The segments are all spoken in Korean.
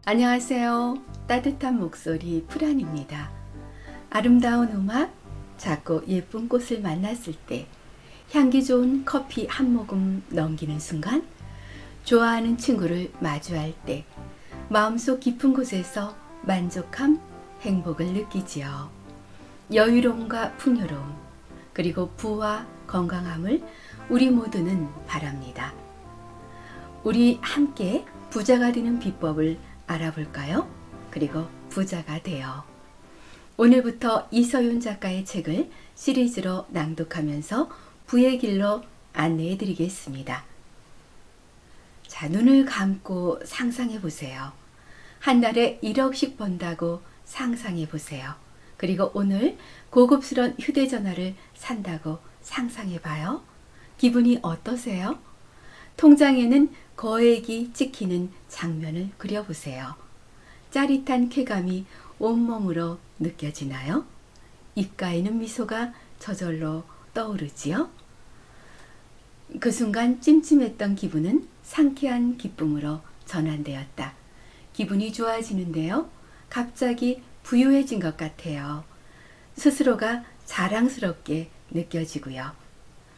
안녕하세요. 따뜻한 목소리 프란입니다. 아름다운 음악, 작고 예쁜 꽃을 만났을 때 향기 좋은 커피 한 모금 넘기는 순간, 좋아하는 친구를 마주할 때 마음속 깊은 곳에서 만족함, 행복을 느끼지요. 여유로움과 풍요로움, 그리고 부와 건강함을 우리 모두는 바랍니다. 우리 함께 부자가 되는 비법을 알아볼까요? 그리고 부자가 되어. 오늘부터 이서윤 작가의 책을 시리즈로 낭독하면서 부의 길로 안내해 드리겠습니다. 자, 눈을 감고 상상해 보세요. 한 달에 1억씩 번다고 상상해 보세요. 그리고 오늘 고급스러운 휴대전화를 산다고 상상해 봐요. 기분이 어떠세요? 통장에는 거액이 찍히는 장면을 그려보세요. 짜릿한 쾌감이 온몸으로 느껴지나요? 입가에는 미소가 저절로 떠오르지요? 그 순간 찜찜했던 기분은 상쾌한 기쁨으로 전환되었다. 기분이 좋아지는데요. 갑자기 부유해진 것 같아요. 스스로가 자랑스럽게 느껴지고요.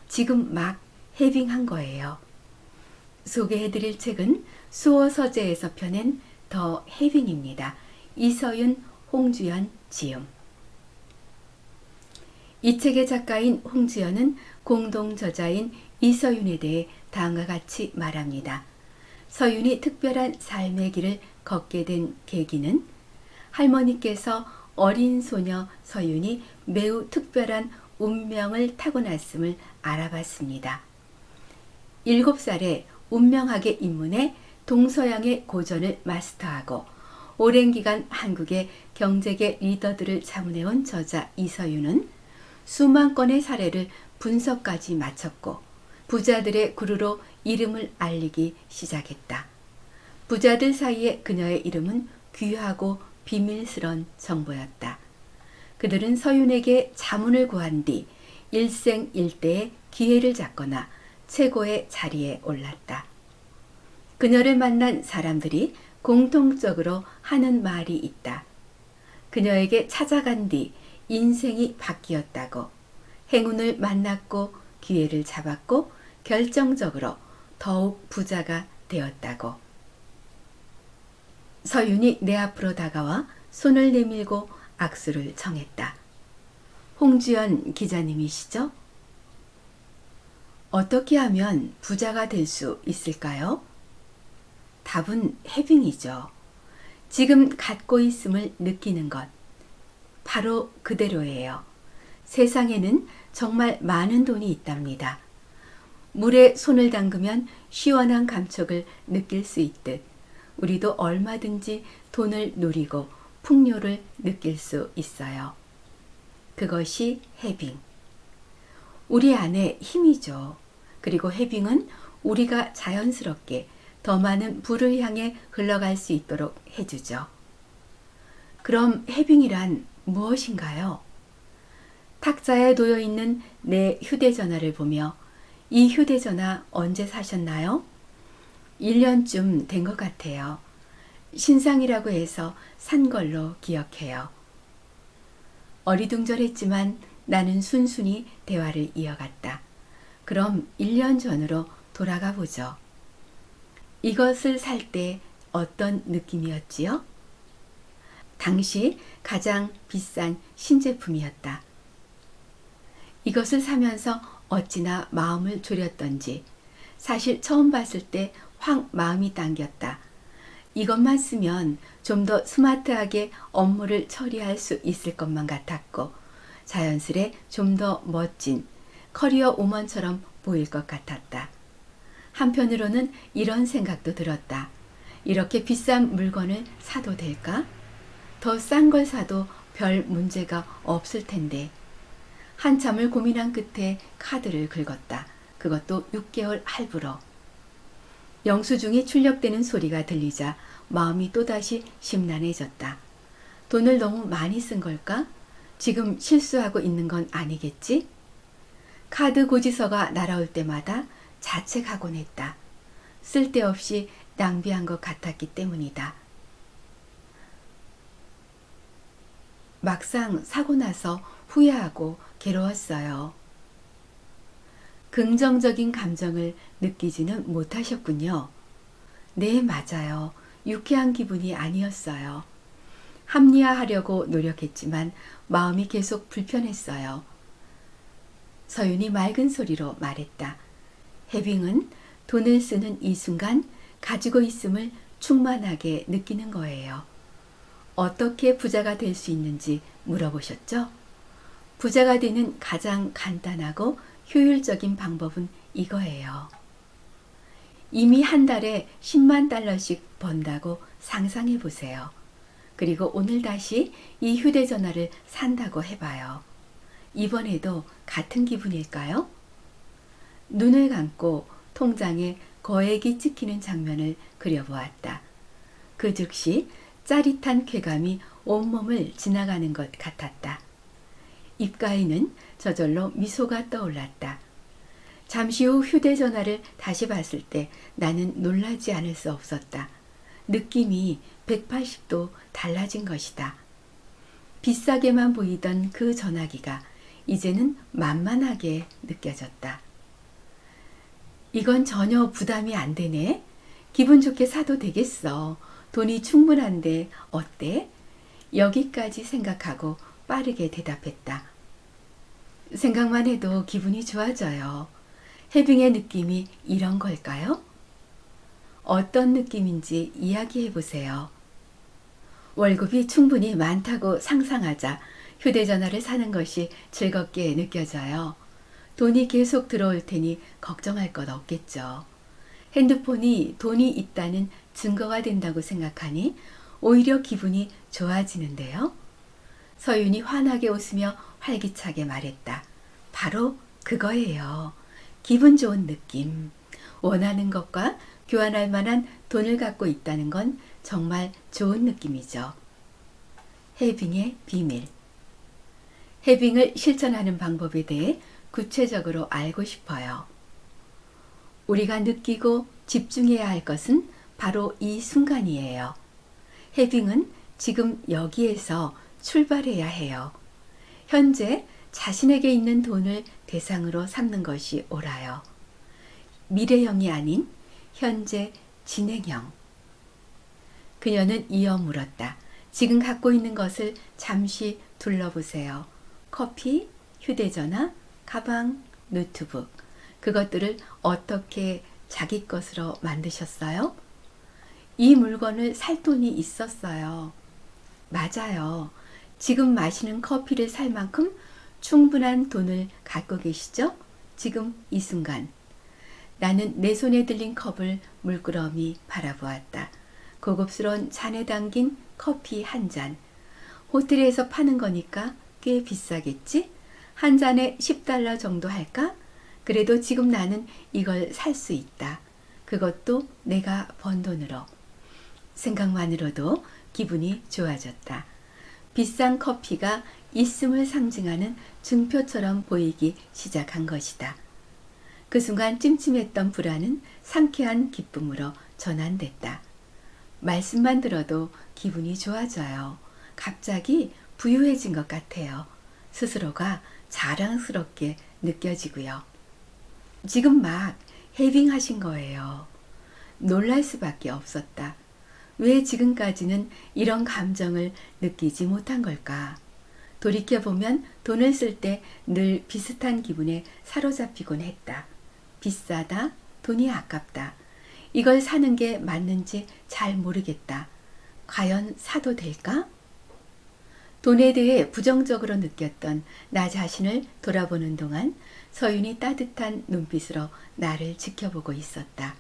지금 막 해빙한 거예요. 소개해드릴 책은 수호 서재에서 펴낸 더 해빙입니다. 이서윤, 홍주연 지음. 이 책의 작가인 홍주연은 공동 저자인 이서윤에 대해 다음과 같이 말합니다. 서윤이 특별한 삶의 길을 걷게 된 계기는 할머니께서 어린 소녀 서윤이 매우 특별한 운명을 타고났음을 알아봤습니다. 7살에 운명학에 입문해 동서양의 고전을 마스터하고 오랜 기간 한국의 경제계 리더들을 자문해온 저자 이서윤은 수만 건의 사례를 분석까지 마쳤고 부자들의 구루로 이름을 알리기 시작했다. 부자들 사이에 그녀의 이름은 귀하고 비밀스런 정보였다. 그들은 서윤에게 자문을 구한 뒤 일생일대의 기회를 잡거나 최고의 자리에 올랐다. 그녀를 만난 사람들이 공통적으로 하는 말이 있다. 그녀에게 찾아간 뒤 인생이 바뀌었다고, 행운을 만났고 기회를 잡았고 결정적으로 더욱 부자가 되었다고. 서윤이 내 앞으로 다가와 손을 내밀고 악수를 청했다. 홍주연 기자님이시죠? 어떻게 하면 부자가 될 수 있을까요? 답은 해빙이죠. 지금 갖고 있음을 느끼는 것. 바로 그대로예요. 세상에는 정말 많은 돈이 있답니다. 물에 손을 담그면 시원한 감촉을 느낄 수 있듯 우리도 얼마든지 돈을 누리고 풍요를 느낄 수 있어요. 그것이 해빙. 우리 안에 힘이죠. 그리고 해빙은 우리가 자연스럽게 더 많은 부를 향해 흘러갈 수 있도록 해주죠. 그럼 해빙이란 무엇인가요? 탁자에 놓여있는 내 휴대전화를 보며 이 휴대전화 언제 사셨나요? 1년쯤 된 것 같아요. 신상이라고 해서 산 걸로 기억해요. 어리둥절했지만 나는 순순히 대화를 이어갔다. 그럼 1년 전으로 돌아가 보죠. 이것을 살 때 어떤 느낌이었지요? 당시 가장 비싼 신제품이었다. 이것을 사면서 어찌나 마음을 졸였던지 사실 처음 봤을 때 확 마음이 당겼다. 이것만 쓰면 좀 더 스마트하게 업무를 처리할 수 있을 것만 같았고 자연스레 좀 더 멋진 커리어 우먼처럼 보일 것 같았다. 한편으로는 이런 생각도 들었다. 이렇게 비싼 물건을 사도 될까? 더 싼 걸 사도 별 문제가 없을 텐데. 한참을 고민한 끝에 카드를 긁었다. 그것도 6개월 할부로. 영수증이 출력되는 소리가 들리자 마음이 또다시 심란해졌다. 돈을 너무 많이 쓴 걸까? 지금 실수하고 있는 건 아니겠지? 카드 고지서가 날아올 때마다 자책하곤 했다. 쓸데없이 낭비한 것 같았기 때문이다. 막상 사고 나서 후회하고 괴로웠어요. 긍정적인 감정을 느끼지는 못하셨군요. 네, 맞아요. 유쾌한 기분이 아니었어요. 합리화하려고 노력했지만 마음이 계속 불편했어요. 서윤이 맑은 소리로 말했다. 해빙은 돈을 쓰는 이 순간 가지고 있음을 충만하게 느끼는 거예요. 어떻게 부자가 될 수 있는지 물어보셨죠? 부자가 되는 가장 간단하고 효율적인 방법은 이거예요. 이미 한 달에 10만 달러씩 번다고 상상해 보세요. 그리고 오늘 다시 이 휴대전화를 산다고 해봐요. 이번에도 같은 기분일까요? 눈을 감고 통장에 거액이 찍히는 장면을 그려보았다. 그 즉시 짜릿한 쾌감이 온몸을 지나가는 것 같았다. 입가에는 저절로 미소가 떠올랐다. 잠시 후 휴대전화를 다시 봤을 때 나는 놀라지 않을 수 없었다. 느낌이 180도 달라진 것이다. 비싸게만 보이던 그 전화기가 이제는 만만하게 느껴졌다. 이건 전혀 부담이 안 되네. 기분 좋게 사도 되겠어. 돈이 충분한데 어때? 여기까지 생각하고 빠르게 대답했다. 생각만 해도 기분이 좋아져요. 해빙의 느낌이 이런 걸까요? 어떤 느낌인지 이야기해 보세요. 월급이 충분히 많다고 상상하자 휴대전화를 사는 것이 즐겁게 느껴져요. 돈이 계속 들어올 테니 걱정할 것 없겠죠. 핸드폰이 돈이 있다는 증거가 된다고 생각하니 오히려 기분이 좋아지는데요. 서윤이 환하게 웃으며 활기차게 말했다. 바로 그거예요. 기분 좋은 느낌. 원하는 것과 교환할 만한 돈을 갖고 있다는 건 정말 좋은 느낌이죠. 해빙의 비밀. 해빙을 실천하는 방법에 대해 구체적으로 알고 싶어요. 우리가 느끼고 집중해야 할 것은 바로 이 순간이에요. 해빙은 지금 여기에서 출발해야 해요. 현재 자신에게 있는 돈을 대상으로 삼는 것이 옳아요. 미래형이 아닌 현재 진행형. 그녀는 이어 물었다. 지금 갖고 있는 것을 잠시 둘러보세요. 커피, 휴대전화, 가방, 노트북. 그것들을 어떻게 자기 것으로 만드셨어요? 이 물건을 살 돈이 있었어요. 맞아요. 지금 마시는 커피를 살 만큼 충분한 돈을 갖고 계시죠? 지금 이 순간. 나는 내 손에 들린 컵을 물끄러미 바라보았다. 고급스러운 잔에 담긴 커피 한 잔. 호텔에서 파는 거니까 꽤 비싸겠지? 한 잔에 10달러 정도 할까? 그래도 지금 나는 이걸 살 수 있다. 그것도 내가 번 돈으로. 생각만으로도 기분이 좋아졌다. 비싼 커피가 있음을 상징하는 증표처럼 보이기 시작한 것이다. 그 순간 찜찜했던 불안은 상쾌한 기쁨으로 전환됐다. 말씀만 들어도 기분이 좋아져요. 갑자기 부유해진 것 같아요. 스스로가 자랑스럽게 느껴지고요. 지금 막 해빙하신 거예요. 놀랄 수밖에 없었다. 왜 지금까지는 이런 감정을 느끼지 못한 걸까? 돌이켜보면 돈을 쓸 때 늘 비슷한 기분에 사로잡히곤 했다. 비싸다, 돈이 아깝다. 이걸 사는 게 맞는지 잘 모르겠다. 과연 사도 될까? 돈에 대해 부정적으로 느꼈던 나 자신을 돌아보는 동안 서윤이 따뜻한 눈빛으로 나를 지켜보고 있었다.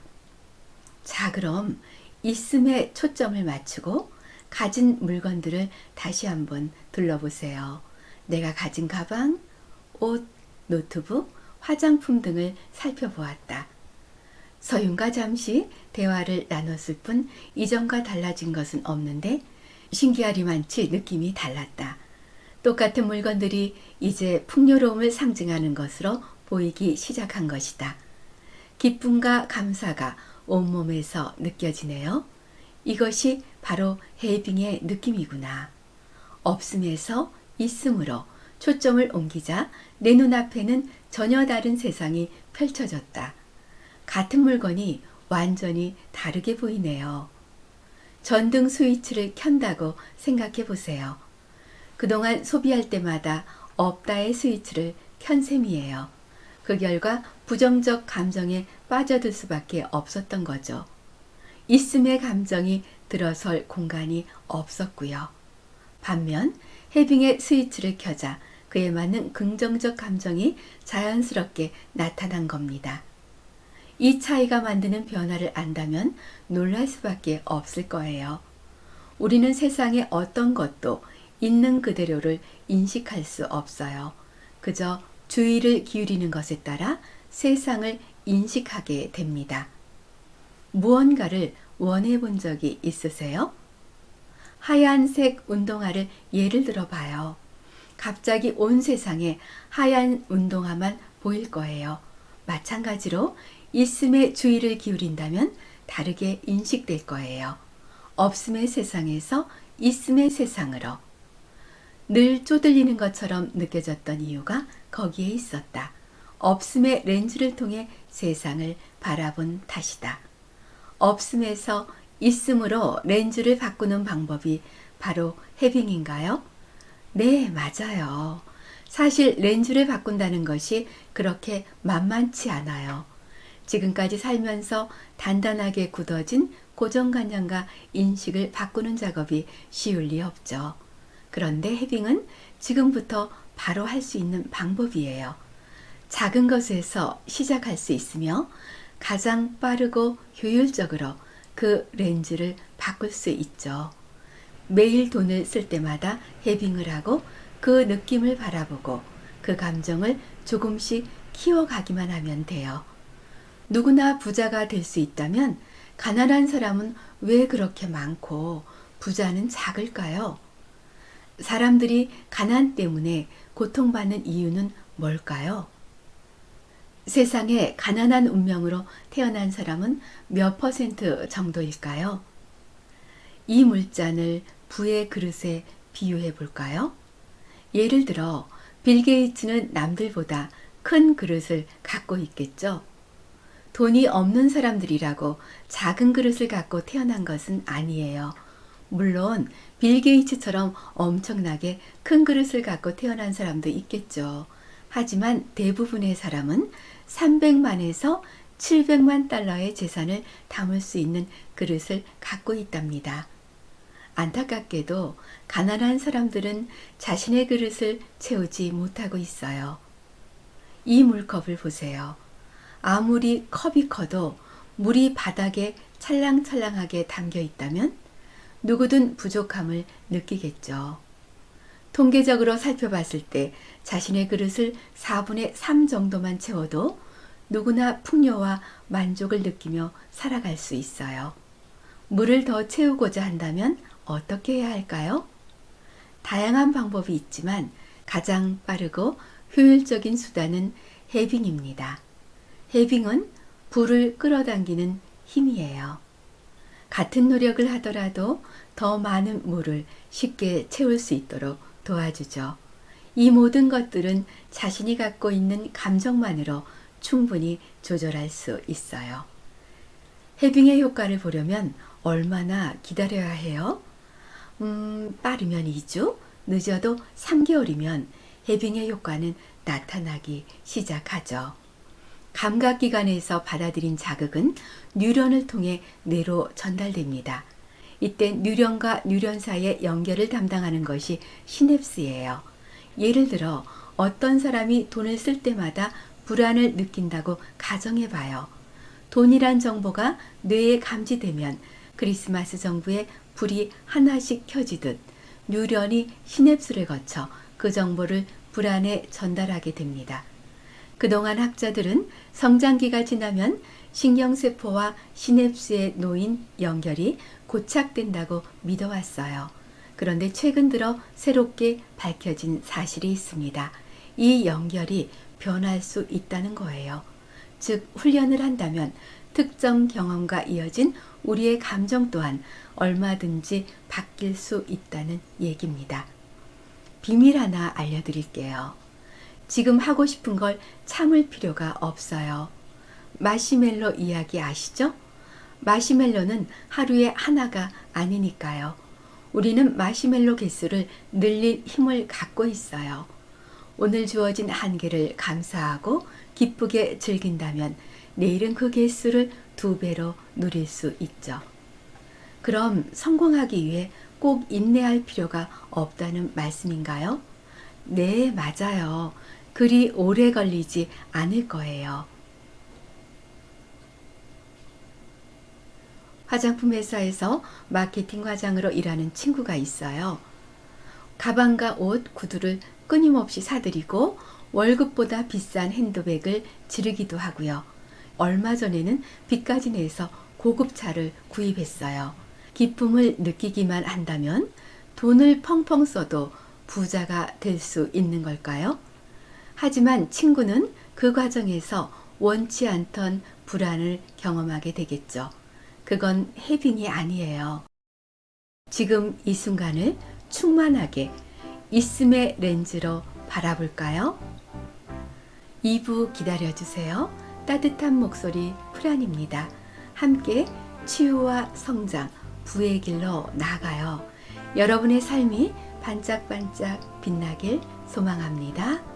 자, 그럼 있음에 초점을 맞추고 가진 물건들을 다시 한번 둘러보세요. 내가 가진 가방, 옷, 노트북, 화장품 등을 살펴보았다. 서윤과 잠시 대화를 나눴을 뿐 이전과 달라진 것은 없는데 신기하리만치 느낌이 달랐다. 똑같은 물건들이 이제 풍요로움을 상징하는 것으로 보이기 시작한 것이다. 기쁨과 감사가 온몸에서 느껴지네요. 이것이 바로 해빙의 느낌이구나. 없음에서 있음으로 초점을 옮기자 내 눈앞에는 전혀 다른 세상이 펼쳐졌다. 같은 물건이 완전히 다르게 보이네요. 전등 스위치를 켠다고 생각해 보세요. 그동안 소비할 때마다 없다의 스위치를 켠 셈이에요. 그 결과 부정적 감정에 빠져들 수밖에 없었던 거죠. 있음의 감정이 들어설 공간이 없었고요. 반면 해빙의 스위치를 켜자 그에 맞는 긍정적 감정이 자연스럽게 나타난 겁니다. 이 차이가 만드는 변화를 안다면 놀랄 수밖에 없을 거예요. 우리는 세상의 어떤 것도 있는 그대로를 인식할 수 없어요. 그저 주의를 기울이는 것에 따라 세상을 인식하게 됩니다. 무언가를 원해 본 적이 있으세요? 하얀색 운동화를 예를 들어 봐요. 갑자기 온 세상에 하얀 운동화만 보일 거예요. 마찬가지로 있음에 주의를 기울인다면 다르게 인식될 거예요. 없음의 세상에서 있음의 세상으로. 늘 쪼들리는 것처럼 느껴졌던 이유가 거기에 있었다. 없음의 렌즈를 통해 세상을 바라본 탓이다. 없음에서 있음으로 렌즈를 바꾸는 방법이 바로 해빙인가요? 네, 맞아요. 사실 렌즈를 바꾼다는 것이 그렇게 만만치 않아요. 지금까지 살면서 단단하게 굳어진 고정관념과 인식을 바꾸는 작업이 쉬울 리 없죠. 그런데 해빙은 지금부터 바로 할 수 있는 방법이에요. 작은 것에서 시작할 수 있으며 가장 빠르고 효율적으로 그 렌즈를 바꿀 수 있죠. 매일 돈을 쓸 때마다 해빙을 하고 그 느낌을 바라보고 그 감정을 조금씩 키워가기만 하면 돼요. 누구나 부자가 될 수 있다면 가난한 사람은 왜 그렇게 많고 부자는 작을까요? 사람들이 가난 때문에 고통받는 이유는 뭘까요? 세상에 가난한 운명으로 태어난 사람은 몇 퍼센트 정도일까요? 이 물잔을 부의 그릇에 비유해 볼까요? 예를 들어 빌 게이츠는 남들보다 큰 그릇을 갖고 있겠죠? 돈이 없는 사람들이라고 작은 그릇을 갖고 태어난 것은 아니에요. 물론 빌 게이츠처럼 엄청나게 큰 그릇을 갖고 태어난 사람도 있겠죠. 하지만 대부분의 사람은 300만에서 700만 달러의 재산을 담을 수 있는 그릇을 갖고 있답니다. 안타깝게도 가난한 사람들은 자신의 그릇을 채우지 못하고 있어요. 이 물컵을 보세요. 아무리 컵이 커도 물이 바닥에 찰랑찰랑하게 담겨 있다면 누구든 부족함을 느끼겠죠. 통계적으로 살펴봤을 때 자신의 그릇을 4분의 3 정도만 채워도 누구나 풍요와 만족을 느끼며 살아갈 수 있어요. 물을 더 채우고자 한다면 어떻게 해야 할까요? 다양한 방법이 있지만 가장 빠르고 효율적인 수단은 해빙입니다. 해빙은 불을 끌어당기는 힘이에요. 같은 노력을 하더라도 더 많은 물을 쉽게 채울 수 있도록 도와주죠. 이 모든 것들은 자신이 갖고 있는 감정만으로 충분히 조절할 수 있어요. 해빙의 효과를 보려면 얼마나 기다려야 해요? 빠르면 2주, 늦어도 3개월이면 해빙의 효과는 나타나기 시작하죠. 감각기관에서 받아들인 자극은 뉴런을 통해 뇌로 전달됩니다. 이때 뉴런과 뉴런 사이의 연결을 담당하는 것이 시냅스예요. 예를 들어 어떤 사람이 돈을 쓸 때마다 불안을 느낀다고 가정해봐요. 돈이란 정보가 뇌에 감지되면 크리스마스 정부에 불이 하나씩 켜지듯 뉴런이 시냅스를 거쳐 그 정보를 불안에 전달하게 됩니다. 그동안 학자들은 성장기가 지나면 신경세포와 시냅스에 놓인 연결이 고착된다고 믿어왔어요. 그런데 최근 들어 새롭게 밝혀진 사실이 있습니다. 이 연결이 변할 수 있다는 거예요. 즉, 훈련을 한다면 특정 경험과 이어진 우리의 감정 또한 얼마든지 바뀔 수 있다는 얘기입니다. 비밀 하나 알려드릴게요. 지금 하고 싶은 걸 참을 필요가 없어요. 마시멜로 이야기 아시죠? 마시멜로는 하루에 하나가 아니니까요. 우리는 마시멜로 개수를 늘릴 힘을 갖고 있어요. 오늘 주어진 한계를 감사하고 기쁘게 즐긴다면 내일은 그 개수를 2배로 누릴 수 있죠. 그럼 성공하기 위해 꼭 인내할 필요가 없다는 말씀인가요? 네, 맞아요. 그리 오래 걸리지 않을 거예요. 화장품 회사에서 마케팅 과장으로 일하는 친구가 있어요. 가방과 옷, 구두를 끊임없이 사들이고 월급보다 비싼 핸드백을 지르기도 하고요. 얼마 전에는 빚까지 내서 고급차를 구입했어요. 기쁨을 느끼기만 한다면 돈을 펑펑 써도 부자가 될 수 있는 걸까요? 하지만 친구는 그 과정에서 원치 않던 불안을 경험하게 되겠죠. 그건 해빙이 아니에요. 지금 이 순간을 충만하게 있음의 렌즈로 바라볼까요? 2부 기다려주세요. 따뜻한 목소리 프란입니다. 함께 치유와 성장, 부의 길로 나아가요. 여러분의 삶이 반짝반짝 빛나길 소망합니다.